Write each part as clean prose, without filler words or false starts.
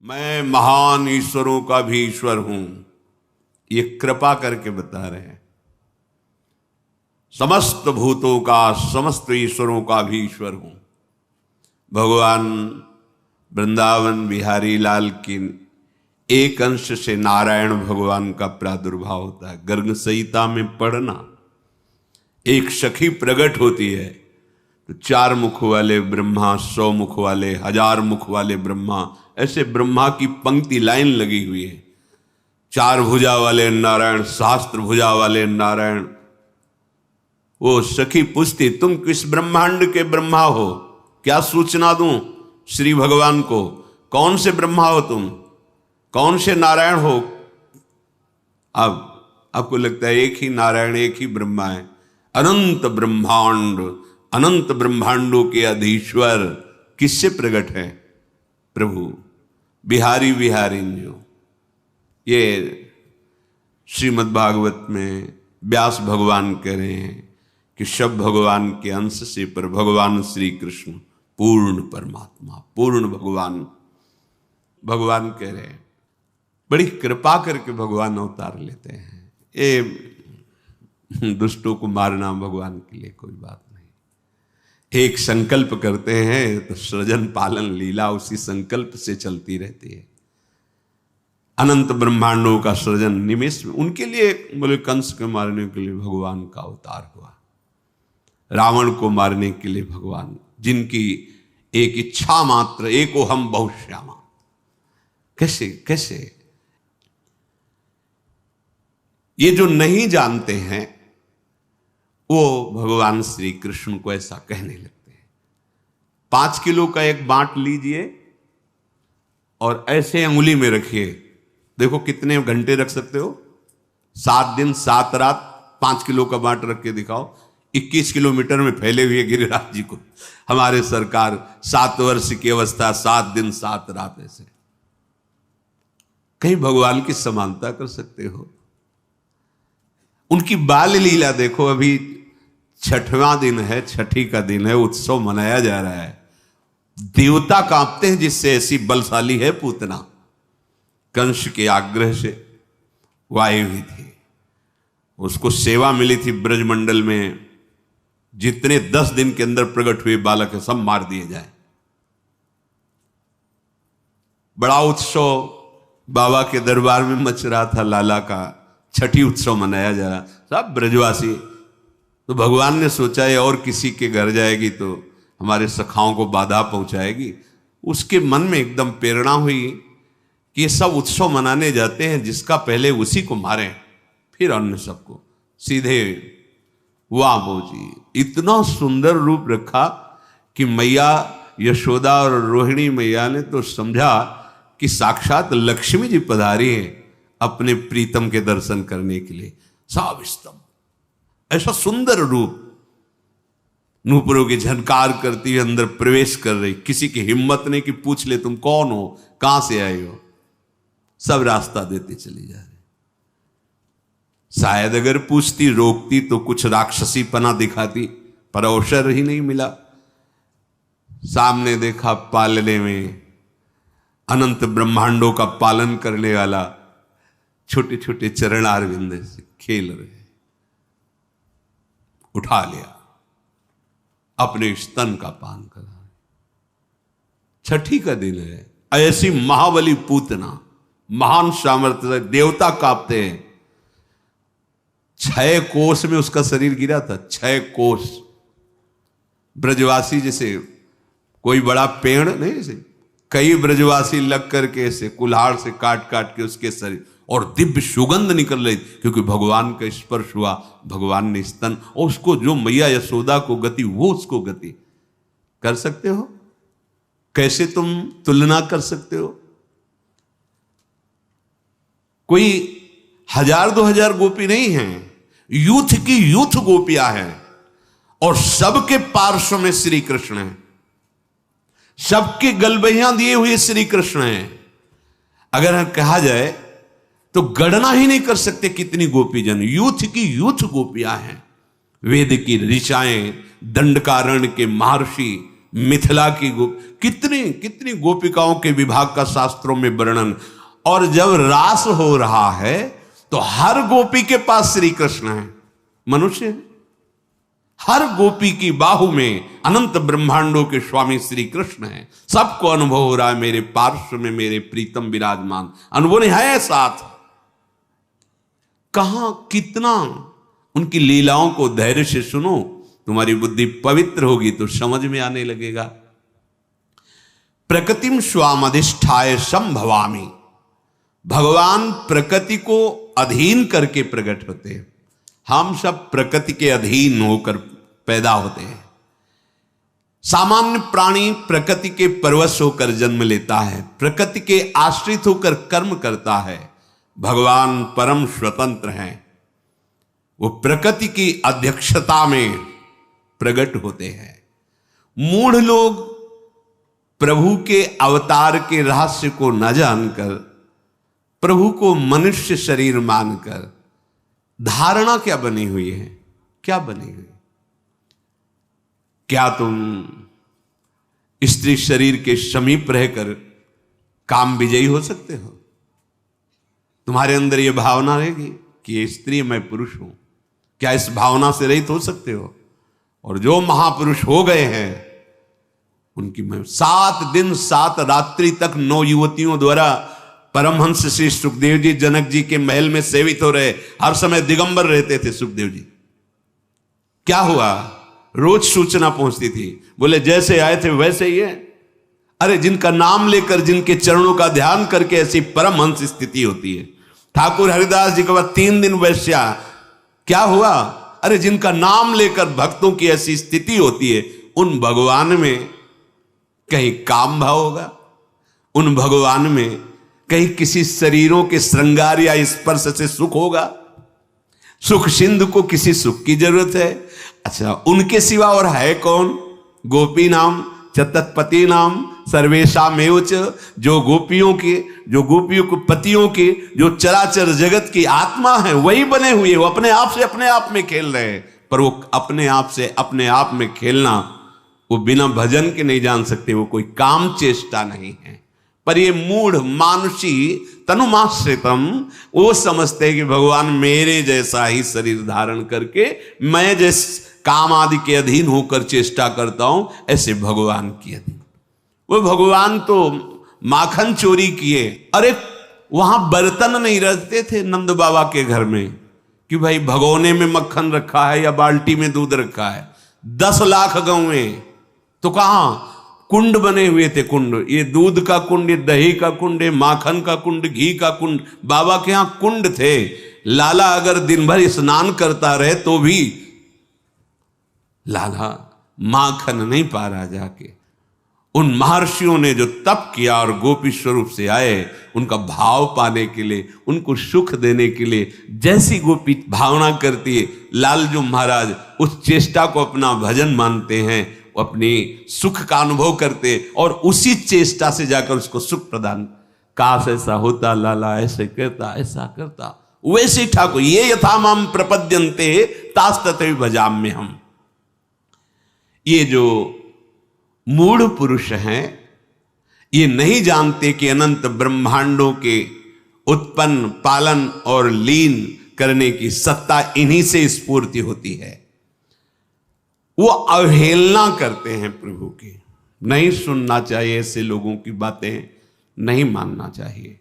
मैं महान ईश्वरों का भी ईश्वर हूं, ये कृपा करके बता रहे हैं। समस्त भूतों का, समस्त ईश्वरों का भी ईश्वर हूं। भगवान वृंदावन बिहारी लाल की एक अंश से नारायण भगवान का प्रादुर्भाव होता है। गर्ग संहिता में पढ़ना, एक सखी प्रकट होती है तो 4 मुख वाले ब्रह्मा, 100 मुख वाले, 1000 मुख वाले ब्रह्मा, ऐसे ब्रह्मा की पंक्ति लाइन लगी हुई है। 4 भुजा वाले नारायण, सहस्त्र भुजा वाले नारायण। वो सखी पूछती, तुम किस ब्रह्मांड के ब्रह्मा हो, क्या सूचना दूं श्री भगवान को? कौन से ब्रह्मा हो तुम, कौन से नारायण हो? अब आपको लगता है एक ही नारायण, एक ही ब्रह्मा है। अनंत ब्रह्मांड, अनंत ब्रह्मांडों के अधीश्वर किससे प्रकट है? प्रभु बिहारी विहारिंजो। ये श्रीमद् भागवत में व्यास भगवान कह रहे हैं कि सब भगवान के अंश से, पर भगवान श्री कृष्ण पूर्ण परमात्मा, पूर्ण भगवान। भगवान कह रहे हैं, बड़ी कृपा करके भगवान अवतार लेते हैं। ये दुष्टों को मारना भगवान के लिए कोई बात नहीं। एक संकल्प करते हैं तो सृजन पालन लीला उसी संकल्प से चलती रहती है। अनंत ब्रह्मांडों का सृजन निमिष में, उनके लिए बोले कंस को मारने के लिए भगवान का अवतार हुआ, रावण को मारने के लिए भगवान, जिनकी एक इच्छा मात्र, एको हम बहुश्यामा। कैसे कैसे ये जो नहीं जानते हैं वो भगवान श्री कृष्ण को ऐसा कहने लगते हैं। 5 किलो का एक बांट लीजिए और ऐसे अंगुली में रखिए, देखो कितने घंटे रख सकते हो? 7 दिन 7 रात 5 किलो का बांट रख के दिखाओ। 21 किलोमीटर में फैले हुए गिरिराज जी को हमारे सरकार 7 वर्ष की अवस्था, 7 दिन 7 रात, ऐसे कहीं भगवान की समानता कर सकते हो? उनकी बाल लीला देखो। अभी 6वां दिन है, छठी का दिन है, उत्सव मनाया जा रहा है। देवता कांपते हैं, जिससे ऐसी बलशाली है पूतना। कंस के आग्रह से वो आई हुई थी, उसको सेवा मिली थी ब्रजमंडल में, जितने 10 दिन के अंदर प्रकट हुए बालक है सब मार दिए जाए। बड़ा उत्सव बाबा के दरबार में मच रहा था, लाला का छठी उत्सव मनाया जा रहा, सब ब्रजवासी। तो भगवान ने सोचा है और किसी के घर जाएगी तो हमारे सखाओं को बाधा पहुंचाएगी। उसके मन में एकदम प्रेरणा हुई कि ये सब उत्सव मनाने जाते हैं, जिसका पहले उसी को मारें, फिर अन्य सबको। सीधे वाह बोजी, इतना सुंदर रूप रखा कि मैया यशोदा और रोहिणी मैया ने तो समझा कि साक्षात लक्ष्मी जी पधारी हैं अपने प्रीतम के दर्शन करने के लिए। सब स्तंभ, ऐसा सुंदर रूप, नूपुरों की झनकार करती हुई अंदर प्रवेश कर रही। किसी की हिम्मत नहीं कि पूछ ले तुम कौन हो, कहां से आए हो। सब रास्ता देते चली जा रही। शायद अगर पूछती, रोकती तो कुछ राक्षसी पना दिखाती, पर अवसर ही नहीं मिला। सामने देखा पालने में अनंत ब्रह्मांडों का पालन करने वाला छोटे छोटे चरणारविंद से खेल रहे, उठा लिया, अपने स्तन का पान करा। छठी का दिन है, ऐसी महाबली पूतना, महान सामर्थ्य, देवता कांपते हैं। 6 कोस में उसका शरीर गिरा था, 6 कोस। ब्रजवासी जैसे कोई बड़ा पेड़ नहीं, जैसे कई ब्रजवासी लग करके ऐसे कुल्हाड़ से काट काट के उसके शरीर, और दिव्य सुगंध निकल रही, क्योंकि भगवान का स्पर्श हुआ। भगवान ने स्तन, और उसको जो मैया यशोदा को गति, वो उसको गति। कर सकते हो? कैसे तुम तुलना कर सकते हो? कोई 1000-2000 गोपी नहीं है, यूथ की यूथ गोपियां हैं, और सबके पार्श्व में श्री कृष्ण है, सबके गलबहियां दिए हुए श्री कृष्ण हैं। अगर कहा जाए तो गणना ही नहीं कर सकते कितनी गोपी जन, यूथ की यूथ गोपियां हैं। वेद की ऋचाएं, दंडकारण्य के महर्षि, मिथिला की कितनी कितनी गोपिकाओं के विभाग का शास्त्रों में वर्णन। और जब रास हो रहा है तो हर गोपी के पास श्री कृष्ण है, मनुष्य है। हर गोपी की बाहु में अनंत ब्रह्मांडों के स्वामी श्री कृष्ण है। सबको अनुभव हो रहा है मेरे पार्श्व में मेरे प्रीतम विराजमान, अनुभव नहीं है साथ। कहां कितना उनकी लीलाओं को धैर्य से सुनो, तुम्हारी बुद्धि पवित्र होगी तो समझ में आने लगेगा। प्रकृतिम स्वामधिष्ठाय संभवामि, भगवान प्रकृति को अधीन करके प्रकट होते हैं। हम सब प्रकृति के अधीन होकर पैदा होते हैं। सामान्य प्राणी प्रकृति के परवश होकर जन्म लेता है, प्रकृति के आश्रित होकर कर्म करता है। भगवान परम स्वतंत्र हैं, वो प्रकृति की अध्यक्षता में प्रकट होते हैं। मूढ़ लोग प्रभु के अवतार के रहस्य को न जानकर, प्रभु को मनुष्य शरीर मानकर धारणा क्या बनी हुई है, क्या बनी हुई? क्या तुम स्त्री शरीर के समीप रहकर काम विजयी हो सकते हो? तुम्हारे अंदर यह भावना रहेगी कि ये स्त्री मैं पुरुष हूं, क्या इस भावना से रहित हो सकते हो? और जो महापुरुष हो गए हैं उनकी मैं 7 दिन 7 रात्रि तक 9 युवतियों द्वारा परमहंस श्री सुखदेव जी जनक जी के महल में सेवित हो रहे, हर समय दिगंबर रहते थे सुखदेव जी। क्या हुआ? रोज सूचना पहुंचती थी, बोले जैसे आए थे वैसे ही है। अरे जिनका नाम लेकर, जिनके चरणों का ध्यान करके ऐसी परमहंस स्थिति होती है। ठाकुर हरिदास जी के बाद 3 दिन वैश्या, क्या हुआ? अरे जिनका नाम लेकर भक्तों की ऐसी स्थिति होती है, उन भगवान में कहीं काम भाव होगा? उन भगवान में कहीं किसी शरीरों के श्रृंगार या स्पर्श से सुख होगा? सुख सिंधु को किसी सुख की जरूरत है? अच्छा, उनके सिवा और है कौन? गोपी नाम चतत्पति नाम सर्वेशामेव च, जो गोपियों के पतियों के, जो चराचर जगत की आत्मा है वही बने हुए, वो अपने आप से अपने आप में खेल रहे हैं। पर वो अपने आप से अपने आप में खेलना वो बिना भजन के नहीं जान सकते, वो कोई काम चेष्टा नहीं है। पर ये मूढ़ मानुषी तनुमाश्रितम, वो समझते हैं कि भगवान मेरे जैसा ही शरीर धारण करके मैं जिस काम आदि के अधीन होकर चेष्टा करता हूं, ऐसे भगवान की अधीन। वो भगवान तो माखन चोरी किए। अरे वहां बर्तन नहीं रखते थे नंद बाबा के घर में कि भाई भगोने में मक्खन रखा है या बाल्टी में दूध रखा है। 10 लाख गौएं तो कहां कुंड बने हुए थे। कुंड, ये दूध का कुंड, ये दही का कुंड, ये माखन का कुंड, घी का कुंड, बाबा के यहां कुंड थे। लाला अगर दिन भर स्नान करता रहे तो भी लाला माखन नहीं पा रहा जाके। उन महर्षियों ने जो तप किया और गोपी स्वरूप से आए, उनका भाव पाने के लिए, उनको सुख देने के लिए, जैसी गोपी भावना करती है, लालजू महाराज उस चेष्टा को अपना भजन मानते हैं, वो अपनी सुख का अनुभव करते और उसी चेष्टा से जाकर उसको सुख प्रदान। काश ऐसा होता, लाला ऐसे करता, ऐसा करता, वैसे ठाकुर ये यथा माम प्रपद्यन्ते तास्तते भजाम में हम। ये जो मूढ़ पुरुष हैं, ये नहीं जानते कि अनंत ब्रह्मांडों के उत्पन्न, पालन और लीन करने की सत्ता इन्हीं से स्फूर्ति होती है। वो अवहेलना करते हैं प्रभु की। नहीं सुनना चाहिए ऐसे लोगों की बातें, नहीं मानना चाहिए।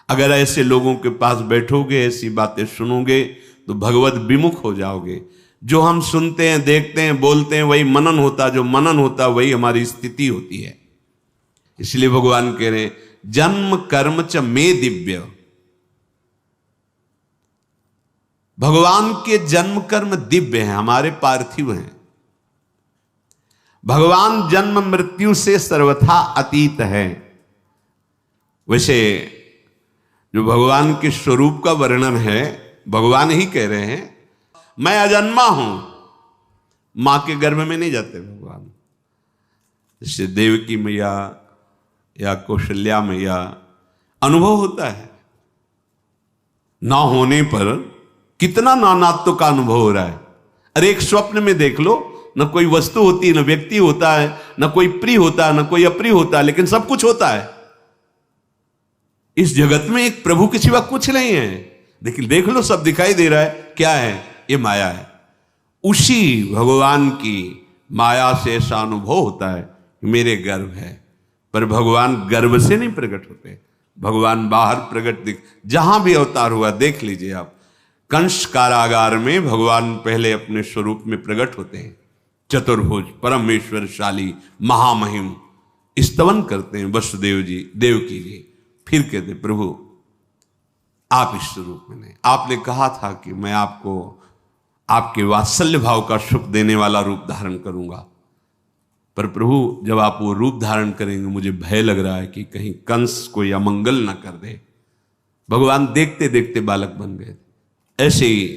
अगर ऐसे लोगों के पास बैठोगे, ऐसी बातें सुनोगे तो भगवत विमुख हो जाओगे। जो हम सुनते हैं, देखते हैं, बोलते हैं, वही मनन होता, जो मनन होता वही हमारी स्थिति होती है। इसलिए भगवान कह रहे हैं जन्म कर्म च में दिव्य। भगवान के जन्म कर्म दिव्य हैं, हमारे पार्थिव हैं। भगवान जन्म मृत्यु से सर्वथा अतीत है। वैसे जो भगवान के स्वरूप का वर्णन है, भगवान ही कह रहे हैं मैं अजन्मा हूं। मां के गर्भ में नहीं जाते भगवान। जैसे देवकी मैया या कौशल्या मैया अनुभव होता है, ना होने पर कितना नानात्व का अनुभव हो रहा है। अरे एक स्वप्न में देख लो, न कोई वस्तु होती, न व्यक्ति होता है, न कोई प्रिय होता है, न कोई अप्रिय होता है, लेकिन सब कुछ होता है। इस जगत में एक प्रभु के सिवा कुछ नहीं है। देखिए, देख लो, सब दिखाई दे रहा है, क्या है? ये माया है। उसी भगवान की माया से ऐसा अनुभव होता है मेरे गर्भ है, पर भगवान गर्भ से नहीं प्रकट होते। भगवान बाहर प्रकट जहां भी अवतार हुआ देख लीजिए आप। कंस कारागार में भगवान पहले अपने स्वरूप में प्रकट होते हैं, चतुर्भुज, परमेश्वरशाली, महामहिम, स्तवन करते हैं वसुदेव जी, देवकी जी। फिर कहते प्रभु आप इस स्वरूप में नहीं। आपने कहा था कि मैं आपको आपके वात्सल्य भाव का सुख देने वाला रूप धारण करूंगा, पर प्रभु जब आप वो रूप धारण करेंगे मुझे भय लग रहा है कि कहीं कंस कोई अमंगल ना कर दे। भगवान देखते देखते बालक बन गए। ऐसे ही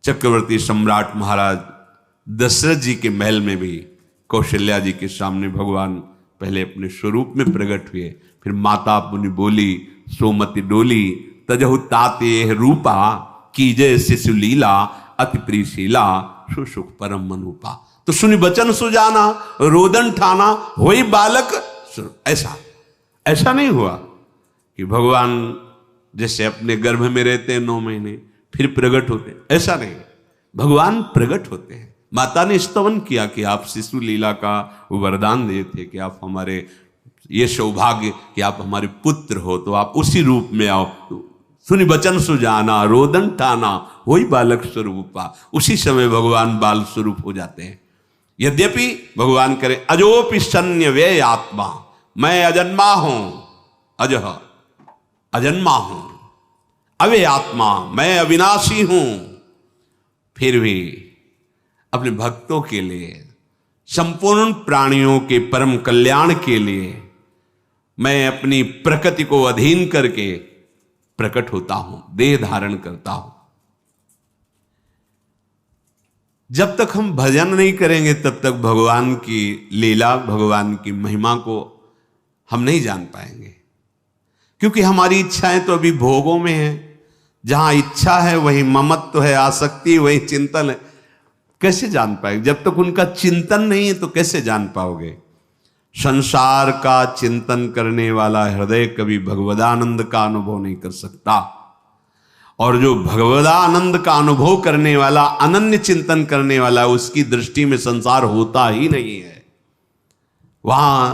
चक्रवर्ती सम्राट महाराज दशरथ जी के महल में भी कौशल्या जी के सामने भगवान पहले अपने स्वरूप में प्रकट हुए। फिर माता पुनि बोली सोमति डोली, तजहु ताते रूपा, कीजय शिशु लीला, अति प्रीशीला, सुसुख परम मनुपा। तो सुनि बचन सुजाना, रोदन ठाना, होई बालक। ऐसा नहीं हुआ कि भगवान जैसे अपने गर्भ में रहते हैं 9 महीने फिर प्रकट होते, ऐसा नहीं। भगवान प्रकट होते हैं। माता ने स्तवन किया कि आप शिशु लीला का वरदान दिए थे कि आप हमारे, ये सौभाग्य कि आप हमारे पुत्र हो, तो आप उसी रूप में आओ। सुनि बचन सुजाना, रोदन ठाना, वही बालक स्वरूपा। उसी समय भगवान बाल स्वरूप हो जाते हैं। यद्यपि भगवान करे अजोपि सन्य व्यय आत्मा, मैं अजन्मा हूं, अजह अजन्मा हूं, अव्यय आत्मा, मैं अविनाशी हूं, फिर भी अपने भक्तों के लिए, संपूर्ण प्राणियों के परम कल्याण के लिए मैं अपनी प्रकृति को अधीन करके प्रकट होता हूं, देह धारण करता हूं। जब तक हम भजन नहीं करेंगे तब तक भगवान की लीला, भगवान की महिमा को हम नहीं जान पाएंगे, क्योंकि हमारी इच्छाएं तो अभी भोगों में है। जहां इच्छा है वही ममत्व है, आसक्ति वही चिंतन है। कैसे जान पाएंगे? जब तक उनका चिंतन नहीं है तो कैसे जान पाओगे? संसार का चिंतन करने वाला हृदय कभी भगवदानंद का अनुभव नहीं कर सकता, और जो भगवदानंद का अनुभव करने वाला, अनन्य चिंतन करने वाला, उसकी दृष्टि में संसार होता ही नहीं है। वहां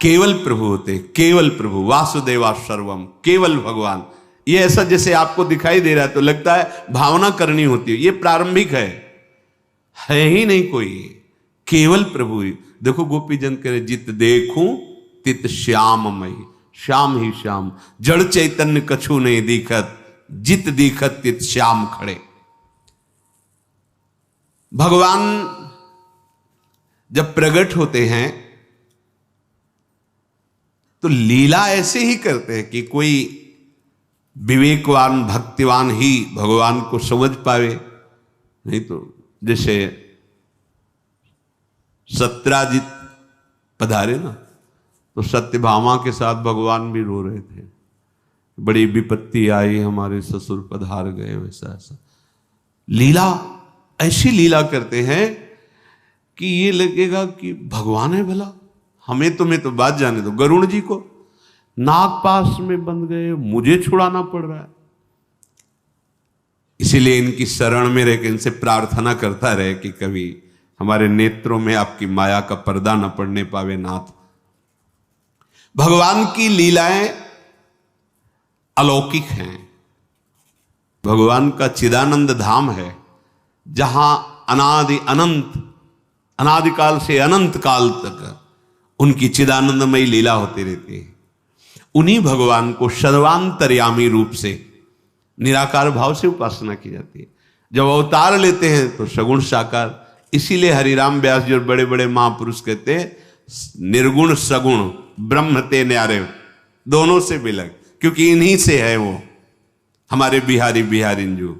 केवल प्रभु होते, केवल प्रभु, वासुदेवा सर्वम, केवल भगवान। ये ऐसा जैसे आपको दिखाई दे रहा है तो लगता है भावना करनी होती है, ये प्रारंभिक है ही नहीं कोई, केवल प्रभु ही। देखो गोपी जन करे जित देखूं तित श्याममय, श्याम ही श्याम, जड़ चैतन्य कछु नहीं दिखत, जित दिखत तित श्याम खड़े। भगवान जब प्रकट होते हैं तो लीला ऐसे ही करते हैं कि कोई विवेकवान भक्तिवान ही भगवान को समझ पावे, नहीं तो जैसे सत्यराजित पधारे ना, तो सत्यभामा के साथ भगवान भी रो रहे थे, बड़ी विपत्ति आई, हमारे ससुर पधार गए, वैसा ऐसा। लीला, ऐसी लीला करते हैं कि ये लगेगा कि भगवान है भला। हमें तुम्हें तो बात जाने दो, गरुड़ जी को नागपाश में बंद गए, मुझे छुड़ाना पड़ रहा है। इसीलिए इनकी शरण में रहकर इनसे प्रार्थना करता रहे कि कभी हमारे नेत्रों में आपकी माया का पर्दा न पड़ने पावे नाथ। भगवान की लीलाएं अलौकिक हैं। भगवान का चिदानंद धाम है, जहां अनादि अनंत, अनादिकाल से अनंत काल तक उनकी चिदानंदमयी लीला होती रहती है। उन्हीं भगवान को सर्वांतर्यामी रूप से निराकार भाव से उपासना की जाती है। जब अवतार लेते हैं तो सगुण साकार। इसीलिए हरिराम व्यास जी और बड़े बड़े महापुरुष कहते हैं निर्गुण सगुण ब्रह्म ते न्यारे, दोनों से बिलग, क्योंकि इन्हीं से है वो हमारे बिहारी बिहारिंजू,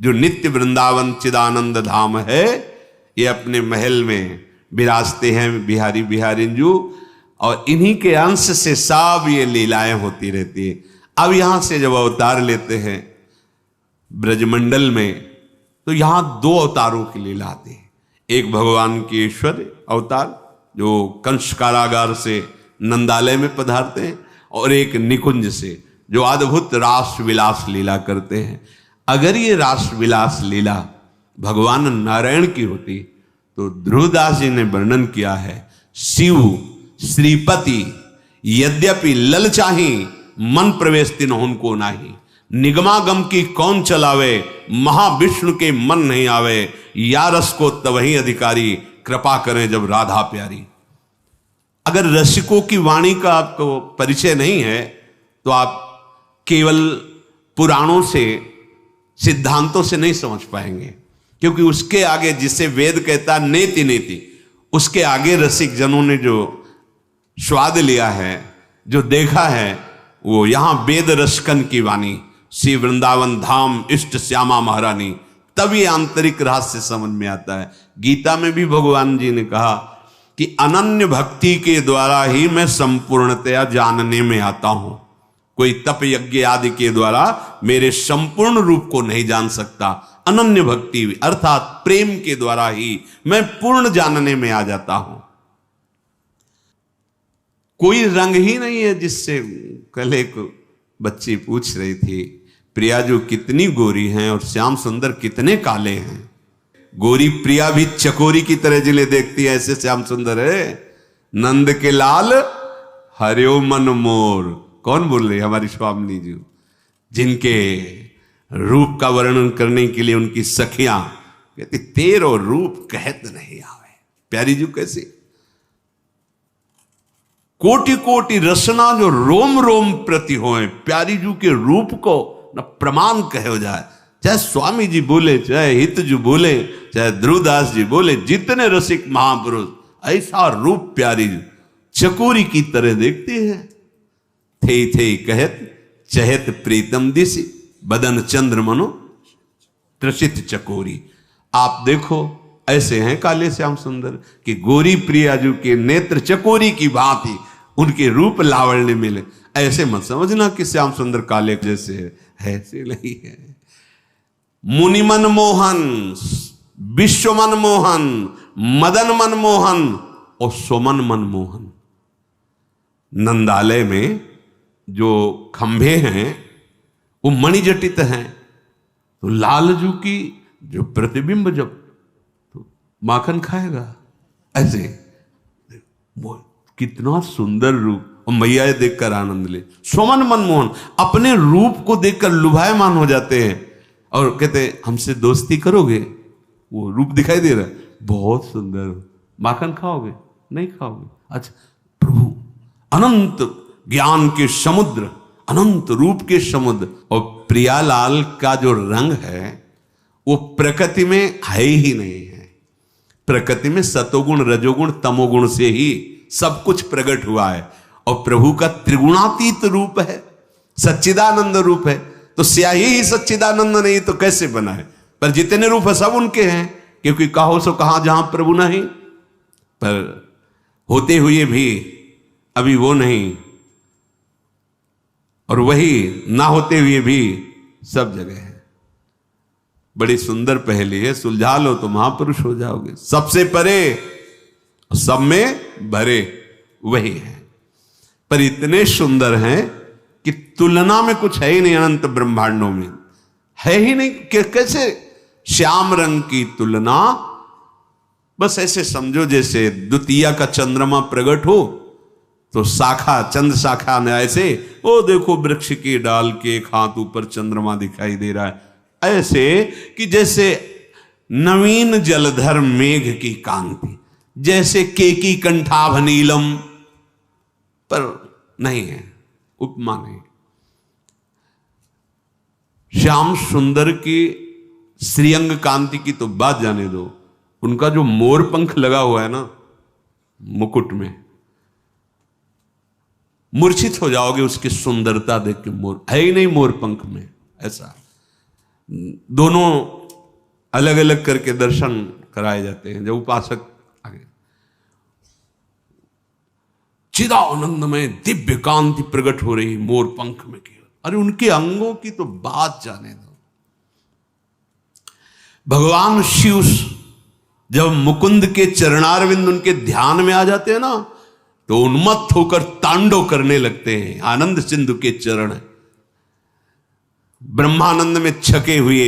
जो नित्य वृंदावन चिदानंद धाम है। ये अपने महल में विराजते हैं बिहारी बिहारिंजू, और इन्हीं के अंश से सब ये लीलाएं होती रहती है। अब यहां से जब अवतार लेते हैं ब्रजमंडल में, तो यहां 2 अवतारों की लीला आती है। एक भगवान के ऐश्वर्य अवतार जो कंस कारागार से नंदालय में पधारते हैं, और एक निकुंज से जो अद्भुत रास विलास लीला करते हैं। अगर ये रास विलास लीला भगवान नारायण की होती तो ध्रुवदास जी ने वर्णन किया है, शिव श्रीपति यद्यपि लल चाही मन प्रवेश तिन उनको नाही, निगमागम की कौन चलावे महाविष्णु के मन नहीं आवे, या रस को तवही अधिकारी कृपा करें जब राधा प्यारी। अगर रसिकों की वाणी का आपको परिचय नहीं है तो आप केवल पुराणों से सिद्धांतों से नहीं समझ पाएंगे, क्योंकि उसके आगे जिसे वेद कहता नेति नेति, उसके आगे रसिक जनों ने जो स्वाद लिया है, जो देखा है, वो यहां वेद रसकन की वाणी श्री वृंदावन धाम इष्ट श्यामा महारानी, तब ये आंतरिक रहस्य समझ में आता है। गीता में भी भगवान जी ने कहा कि अनन्य भक्ति के द्वारा ही मैं संपूर्णतया जानने में आता हूं, कोई तप यज्ञ आदि के द्वारा मेरे संपूर्ण रूप को नहीं जान सकता। अनन्य भक्ति अर्थात प्रेम के द्वारा ही मैं पूर्ण जानने में आ जाता हूं। कोई रंग ही नहीं है जिससे, कल एक बच्ची पूछ रही थी, प्रिया जो कितनी गोरी हैं और श्याम सुंदर कितने काले हैं। गोरी प्रिया भी चकोरी की तरह जिले देखती है, ऐसे श्याम सुंदर है। नंद के लाल हरियो मन मोर, कौन बोल रही? हमारी स्वामिनी जी, जिनके रूप का वर्णन करने के लिए उनकी सखियां कहती तेरो रूप कहत नहीं आवे। प्यारी जी कैसी कोटि कोटि रसना जो रोम रोम प्रति होए, प्यारी जू के रूप को न प्रमाण कहो जाए। चाहे स्वामी जी बोले, चाहे हित जी बोले, चाहे ध्रुवदास जी बोले, जितने रसिक महापुरुष, ऐसा रूप प्यारी जी चकोरी की तरह देखती है। थे कहत चहत प्रीतम दिसी, बदन चंद्र मनो त्रसित चकोरी। आप देखो ऐसे हैं काले श्याम सुंदर कि गोरी प्रियाजू के नेत्र चकोरी की भांति उनके रूप लावण्य मिले। ऐसे मत समझना कि श्याम सुंदर काले जैसे है, ऐसे नहीं है। मुनि मन मोहन, विश्व मन मोहन, मदन मन मोहन और सोमन मन मोहन। नंदालय में जो खंभे हैं वो मणिजटित हैं, तो लालजू की जो प्रतिबिंब जब तो माखन खाएगा, ऐसे कितना सुंदर रूप। और मैया देखकर आनंद ले, सोमन मनमोहन, अपने रूप को देखकर लुभायमान हो जाते हैं और कहते हमसे दोस्ती करोगे? वो रूप दिखाई दे रहा है, बहुत सुंदर, माखन खाओगे? नहीं खाओगे? अच्छा, प्रभु अनंत ज्ञान के समुद्र, अनंत रूप के समुद्र। और प्रियालाल का जो रंग है वो प्रकृति में है ही नहीं है। प्रकृति में सतोगुण रजोगुण तमोगुण से ही सब कुछ प्रकट हुआ है, और प्रभु का त्रिगुणातीत रूप है, सच्चिदानंद रूप है। तो स्याही ही सच्चिदानंद नहीं तो कैसे बना है? पर जितने रूप है सब उनके हैं, क्योंकि कहो सो कहां जहां प्रभु नहीं, पर होते हुए भी अभी वो नहीं, और वही ना होते हुए भी सब जगह है। बड़ी सुंदर पहेली है, सुलझा लो तो महापुरुष हो जाओगे। सबसे परे सब में भरे वही है, पर इतने सुंदर हैं कि तुलना में कुछ है ही नहीं। अनंत ब्रह्मांडों में है ही नहीं कि कैसे श्याम रंग की तुलना। बस ऐसे समझो जैसे द्वितीया का चंद्रमा प्रकट हो तो शाखा, चंद्र शाखा में ऐसे, ओ देखो वृक्ष की डाल के एक हाथ ऊपर चंद्रमा दिखाई दे रहा है, ऐसे कि जैसे नवीन जलधर मेघ की कांति, जैसे केकी कंठाभ नीलम, पर नहीं है, उपमा नहीं। श्याम सुंदर की श्रीअंग कांति की तो बात जाने दो, उनका जो मोर पंख लगा हुआ है ना मुकुट में, मूर्छित हो जाओगे उसकी सुंदरता देख के। मोर है ही नहीं मोर पंख में ऐसा। दोनों अलग अलग करके दर्शन कराए जाते हैं जब उपासक आगे। चिदानंद में दिव्य कांति प्रकट हो रही मोर पंख में की, अरे उनके अंगों की तो बात जाने दो। भगवान शिव जब मुकुंद के चरणारविंद उनके ध्यान में आ जाते हैं ना, तो उन्मत्त होकर तांडव करने लगते हैं। आनंद सिंधु के चरण ब्रह्मानंद में छके हुए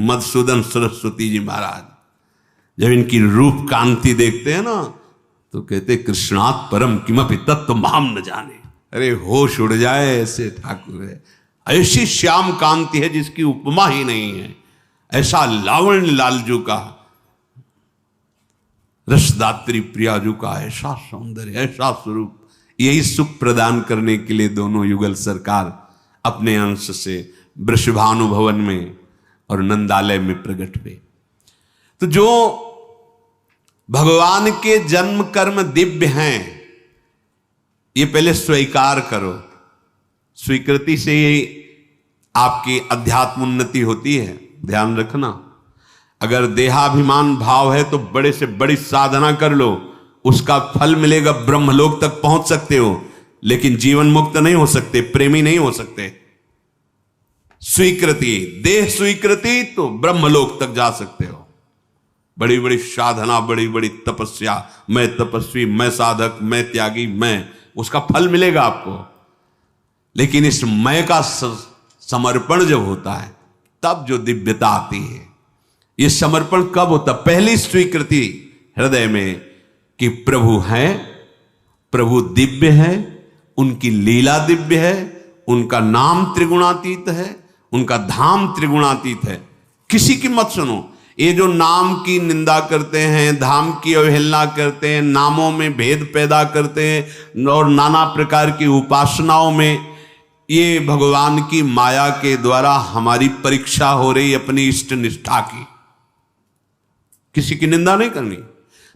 मधुसूदन सरस्वती जी महाराज जब इनकी रूप कांति देखते हैं ना, तो कहते कृष्णात् परम किमपि तत्व माम न जाने। अरे होश उड़ जाए, ऐसे ठाकुर है, ऐसी श्याम कांति है जिसकी उपमा ही नहीं है। ऐसा लावण्य लालजू का, रसदात्री प्रियाजू का ऐसा सौंदर्य, ऐसा स्वरूप, यही सुख प्रदान करने के लिए दोनों युगल सरकार अपने अंश से वृषभानु भवन में और नंदालय में प्रकट हुए। तो जो भगवान के जन्म कर्म दिव्य हैं, ये पहले स्वीकार करो। स्वीकृति से ही आपकी अध्यात्म उन्नति होती है। ध्यान रखना, अगर देहाभिमान भाव है तो बड़े से बड़ी साधना कर लो, उसका फल मिलेगा, ब्रह्मलोक तक पहुंच सकते हो, लेकिन जीवन मुक्त नहीं हो सकते, प्रेमी नहीं हो सकते। स्वीकृति, देह स्वीकृति, तो ब्रह्मलोक तक जा सकते हो। बड़ी बड़ी साधना, बड़ी बड़ी तपस्या, मैं तपस्वी, मैं साधक, मैं त्यागी, मैं, उसका फल मिलेगा आपको। लेकिन इस मैं का समर्पण जब होता है, तब जो दिव्यता आती है। ये समर्पण कब होता? पहली स्वीकृति हृदय में कि प्रभु हैं, प्रभु दिव्य है, उनकी लीला दिव्य है, उनका नाम त्रिगुणातीत है, उनका धाम त्रिगुणातीत है। किसी की मत सुनो। ये जो नाम की निंदा करते हैं, धाम की अवहेलना करते हैं, नामों में भेद पैदा करते हैं और नाना प्रकार की उपासनाओं में, ये भगवान की माया के द्वारा हमारी परीक्षा हो रही अपनी इष्ट निष्ठा की। किसी की निंदा नहीं करनी,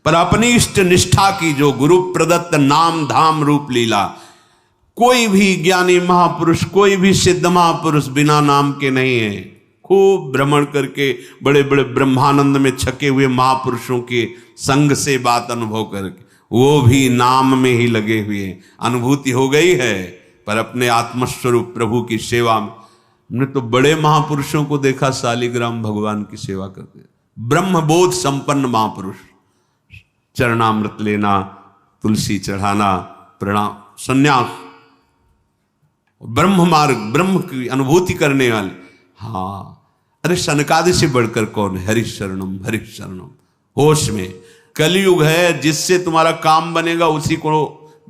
पर अपनी इष्ट निष्ठा की, जो गुरु प्रदत्त नाम धाम रूप लीला। कोई भी ज्ञानी महापुरुष, कोई भी सिद्ध महापुरुष बिना नाम के नहीं है। खूब भ्रमण करके बड़े बड़े ब्रह्मानंद में छके हुए महापुरुषों के संग से बात अनुभव करके, वो भी नाम में ही लगे हुए। अनुभूति हो गई है, पर अपने आत्मस्वरूप प्रभु की सेवा में। हमने तो बड़े महापुरुषों को देखा शालिग्राम भगवान की सेवा करते, ब्रह्मबोध संपन्न महापुरुष। चरणामृत लेना, तुलसी चढ़ाना, प्रणाम, संन्यास, ब्रह्म मार्ग, ब्रह्म की अनुभूति करने वाले। हाँ, अरे सनकादि से बढ़कर कौन है? हरि शरणम, हरि शरणम। होश में कलयुग है, जिससे तुम्हारा काम बनेगा उसी को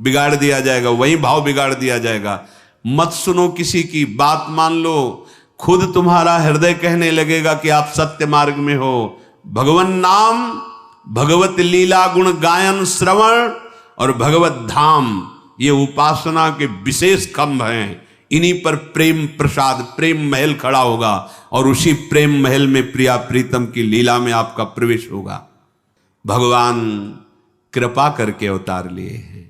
बिगाड़ दिया जाएगा, वही भाव बिगाड़ दिया जाएगा। मत सुनो किसी की बात, मान लो खुद तुम्हारा हृदय कहने लगेगा कि आप सत्य मार्ग में हो। भगवन नाम, भगवत लीला गुण गायन श्रवण और भगवत धाम, ये उपासना के विशेष खंभ हैं। इन्हीं पर प्रेम प्रसाद, प्रेम महल खड़ा होगा और उसी प्रेम महल में प्रिया प्रीतम की लीला में आपका प्रवेश होगा। भगवान कृपा करके अवतार लिए हैं,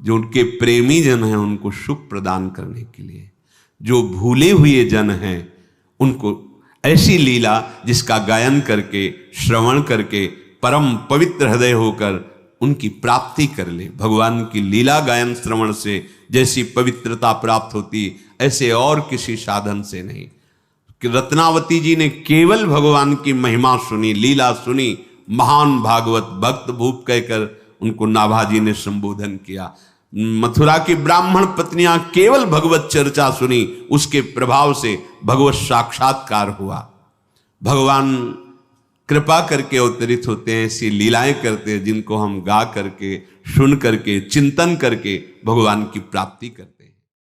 जो उनके प्रेमी जन हैं उनको सुख प्रदान करने के लिए। जो भूले हुए जन हैं उनको ऐसी लीला जिसका गायन करके, श्रवण करके परम पवित्र हृदय होकर उनकी प्राप्ति कर ले। भगवान की लीला गायन श्रवण से जैसी पवित्रता प्राप्त होती, ऐसे और किसी साधन से नहीं। कि रत्नावती जी ने केवल भगवान की महिमा सुनी, लीला सुनी, महान भागवत भक्त भूप कहकर उनको नाभाजी ने संबोधन किया। मथुरा की ब्राह्मण पत्नियां केवल भगवत चर्चा सुनी, उसके प्रभाव से भगवत साक्षात्कार हुआ। भगवान कृपा करके अवतरित होते हैं, ऐसी लीलाएं करते हैं जिनको हम गा करके, सुन करके, चिंतन करके भगवान की प्राप्ति करते हैं।